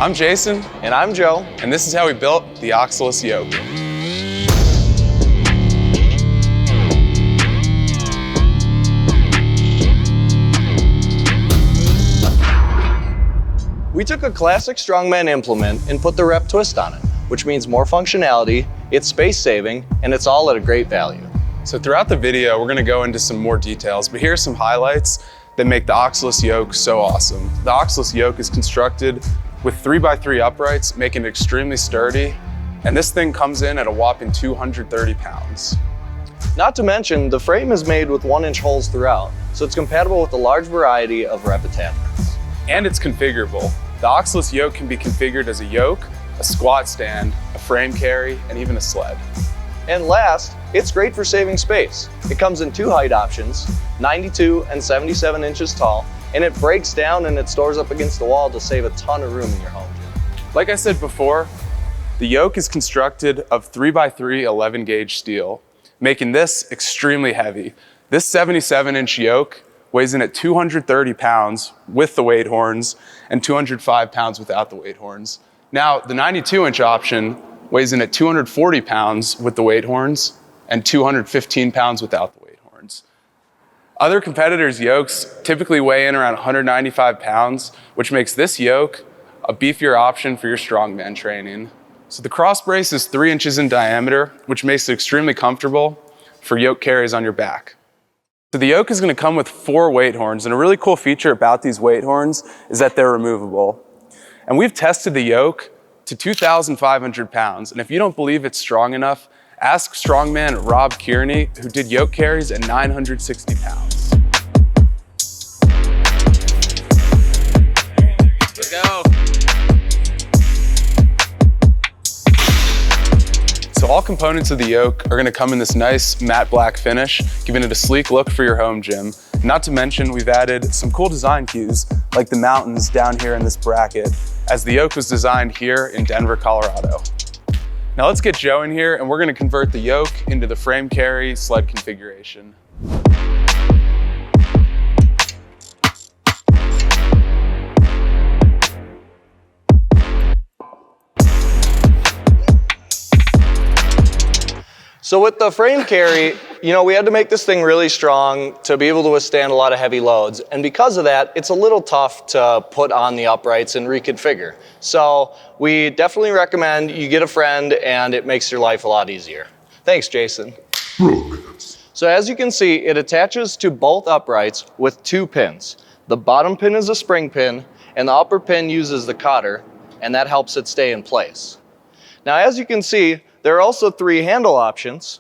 I'm Jason. And I'm Joe. And this is how we built the OXYLUS Yoke. We took a classic strongman implement and put the rep twist on it, which means more functionality, it's space saving, and it's all at a great value. So throughout the video, we're gonna go into some more details, but here are some highlights that make the OXYLUS Yoke so awesome. The OXYLUS Yoke is constructed with 3x3 uprights, making it extremely sturdy, and this thing comes in at a whopping 230 pounds. Not to mention, the frame is made with 1-inch holes throughout, so it's compatible with a large variety of rep attachments. And it's configurable. The OXYLUS Yoke can be configured as a yoke, a squat stand, a frame carry, and even a sled. And last, it's great for saving space. It comes in 2 height options, 92 and 77 inches tall, and it breaks down and it stores up against the wall to save a ton of room in your home gym. Like I said before, the yoke is constructed of 3x3 11 gauge steel, making this extremely heavy. This 77-inch yoke weighs in at 230 pounds with the weight horns and 205 pounds without the weight horns. Now, the 92-inch option weighs in at 240 pounds with the weight horns and 215 pounds without the weight horns. Other competitors' yokes typically weigh in around 195 pounds, which makes this yoke a beefier option for your strongman training. So the cross brace is 3 inches in diameter, which makes it extremely comfortable for yoke carries on your back. So the yoke is going to come with 4 weight horns, and a really cool feature about these weight horns is that they're removable. And we've tested the yoke to 2,500 pounds, and if you don't believe it's strong enough, ask strongman Rob Kearney, who did yoke carries at 960 pounds. Let's go. So all components of the yoke are gonna come in this nice matte black finish, giving it a sleek look for your home gym. Not to mention, we've added some cool design cues, like the mountains down here in this bracket, as the yoke was designed here in Denver, Colorado. Now let's get Joe in here and we're gonna convert the yoke into the frame carry sled configuration. So with the frame carry, we had to make this thing really strong to be able to withstand a lot of heavy loads. And because of that, it's a little tough to put on the uprights and reconfigure. So we definitely recommend you get a friend and it makes your life a lot easier. Thanks, Jason. So as you can see, it attaches to both uprights with 2 pins. The bottom pin is a spring pin and the upper pin uses the cotter, and that helps it stay in place. Now, as you can see, there are also 3 handle options.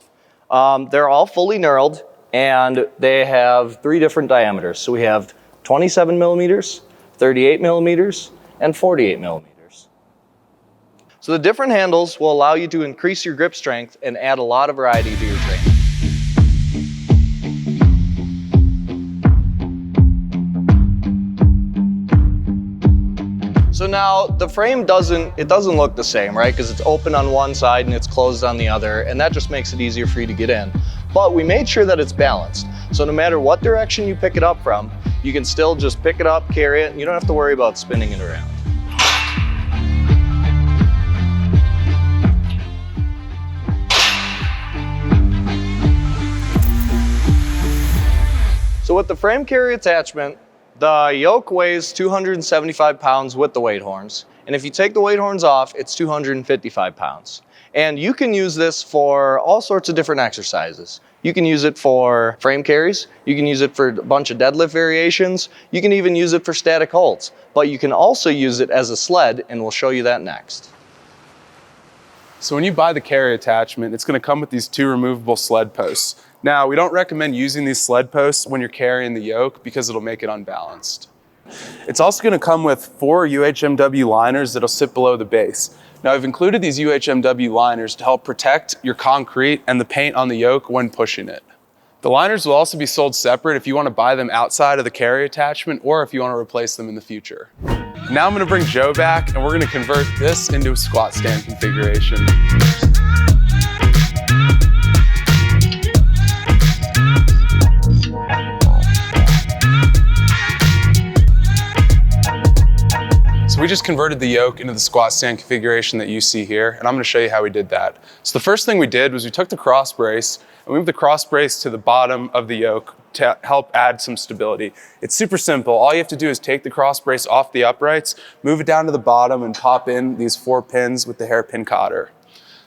They're all fully knurled and they have 3 different diameters. So we have 27 millimeters, 38 millimeters, and 48 millimeters. So the different handles will allow you to increase your grip strength and add a lot of variety to your training. So now the frame doesn't look the same, right? Because it's open on one side and it's closed on the other, and that just makes it easier for you to get in. But we made sure that it's balanced. So no matter what direction you pick it up from, you can still just pick it up, carry it, and you don't have to worry about spinning it around. So with the frame carry attachment, the yoke weighs 275 pounds with the weight horns. And if you take the weight horns off, it's 255 pounds. And you can use this for all sorts of different exercises. You can use it for frame carries. You can use it for a bunch of deadlift variations. You can even use it for static holds. But you can also use it as a sled, and we'll show you that next. So when you buy the carry attachment, it's gonna come with these 2 removable sled posts. Now, we don't recommend using these sled posts when you're carrying the yoke because it'll make it unbalanced. It's also gonna come with 4 UHMW liners that'll sit below the base. Now, I've included these UHMW liners to help protect your concrete and the paint on the yoke when pushing it. The liners will also be sold separate if you wanna buy them outside of the carry attachment or if you wanna replace them in the future. Now I'm gonna bring Joe back and we're gonna convert this into a squat stand configuration. just converted the yoke into the squat stand configuration that you see here, and I'm gonna show you how we did that. So the first thing we did was we took the cross brace and we moved the cross brace to the bottom of the yoke to help add some stability. It's super simple. All you have to do is take the cross brace off the uprights, move it down to the bottom, and pop in these 4 pins with the hairpin cotter.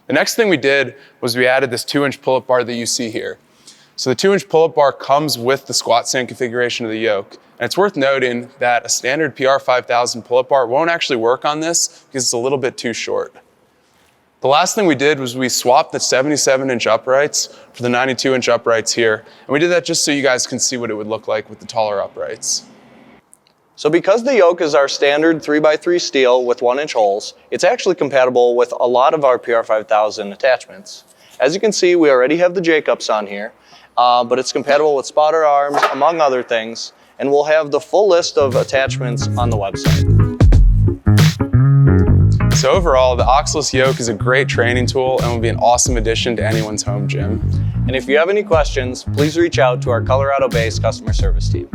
The next thing we did was we added this 2-inch pull-up bar that you see here. So the 2-inch pull-up bar comes with the squat stand configuration of the yoke. And it's worth noting that a standard PR5000 pull-up bar won't actually work on this because it's a little bit too short. The last thing we did was we swapped the 77-inch uprights for the 92-inch uprights here. And we did that just so you guys can see what it would look like with the taller uprights. So because the yoke is our standard 3x3 steel with 1-inch holes, it's actually compatible with a lot of our PR5000 attachments. As you can see, we already have the J-cups on here, but it's compatible with spotter arms, among other things, and we'll have the full list of attachments on the website. So overall, the OXYLUS yoke is a great training tool and will be an awesome addition to anyone's home gym. And if you have any questions, please reach out to our Colorado-based customer service team.